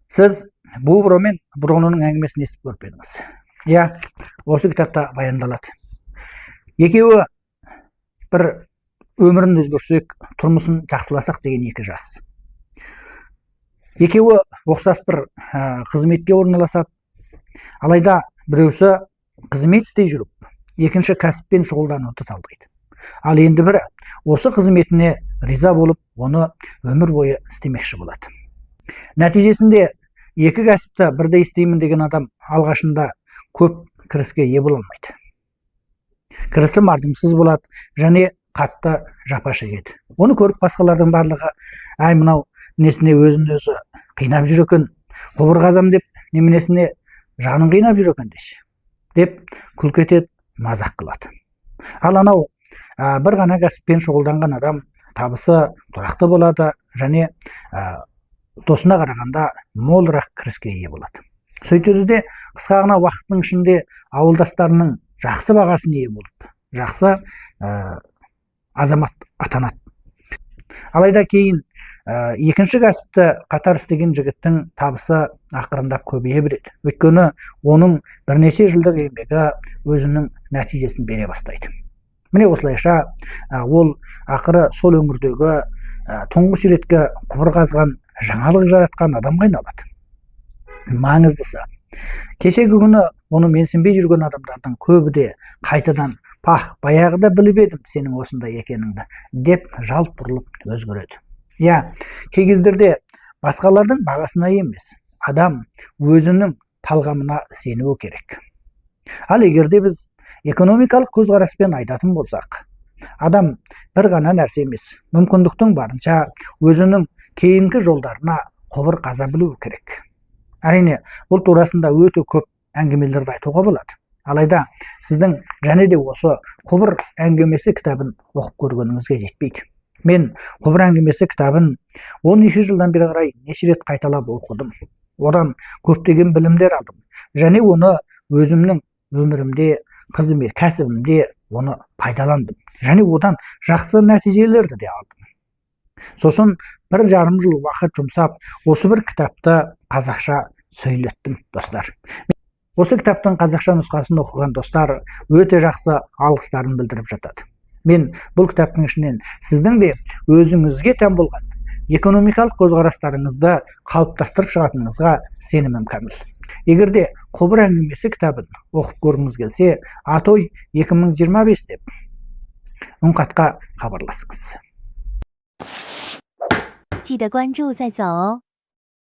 Сіз Бубро мен Брононың әңгімесін естіп көріп едіңіз. Иә, осы кітапта баяндалады. Екеуі бір өмірін өзгертсек, тұрмысын жақсыласақ деген екі жас. Екеуі ұқсас бір қызметке орналасады. Алайда біреусі қызмет істей жүріп, екінші кәсіппен шұғылдануды талқылайды. Ал енді бірі осы қызметіне риза болып, оны өмір бойы істемекші болады. Нәтижесінде екі кәсіпті бірдей істеймін деген адам алғашында көп кіріске ие бола алмайды. Кірісі мардымсыз болады және қатты жапа шегеді. Оны көріп басқалардың барлығы, әй мынау несіне өзін өзі қинап жүр екен, құбыр қазам деп неменесіне жанын қинап жүр екен деп күлкі етеді, мазақ қылады. Ал анау бір ғана кәсіппен шұғылданған адам табысы тұрақты болады және досына қарағанда молырақ кіріске ие болады. Сөйтуде қысқа ғана уақыттың ішінде ауылдастарының жақсы бағасын ие болып, жақсы азамат атанады. Алайда кейін екінші кәсіпті қатар істеген жігіттің табысы ақырындап көбейе береді. Өйткені оның бірнеше жылдық еңбегі өзінің нәтижесін бере бастайды. Міне осылайша ол ақыры сол өңірдегі тұңғыш ретке құбыр қазған, жаңалық жаратқан адамға айналады. Маңыздысы, кешегі күні оны менсінбей жүрген адамдардың көбі де қайтадан баяғыда біліп едім сенің осындай екеніңді деп жалт бұрылып өзгереді. Иә, кей кездерде басқалардың бағасына емес, адам өзінің талғамына сенуі керек. Ал егерде біз экономикалық көзқараспен айтатын болсақ, адам бір ғана нәрсе емес, мүмкіндіктің барынша өзінің кейінгі жолдарына құбыр қаза білуі керек. Әрине, бұл турасында өте көп әңгімелерді айтуға болады. Алайда сіздің және де осы құбыр әңгімесі кітабын оқып көргеніңізге жетпейді. Мен құбыр әңгімесі кітабын 12 жылдан бері қарай неше рет қайталап оқыдым. Одан көптеген білімдер алдым. Және оны өзімнің өмірімде, кәсібімде оны пайдаландым. Және одан жақсы нәтижелерді де алдым. Сосын 1,5 жыл уақыт жұмсап, осы бір кітапты қазақша сөйлеттім, достар. Осы кітаптың қазақша нұсқасын оқыған достар өте жақсы алғыстарын білдіріп жатады. Мен бұл кітаптың ішінен сіздің де өзіңізге тән болған экономикалық көзқарастарыңызды қалыптастырып шығатыныңызға сенімім кәміл. Егерде құбыр әңгімесі кітабын оқып көргіңіз келсе, Атой 2025 деп үнхатқа хабарласыңыз. 记得关注再走哦。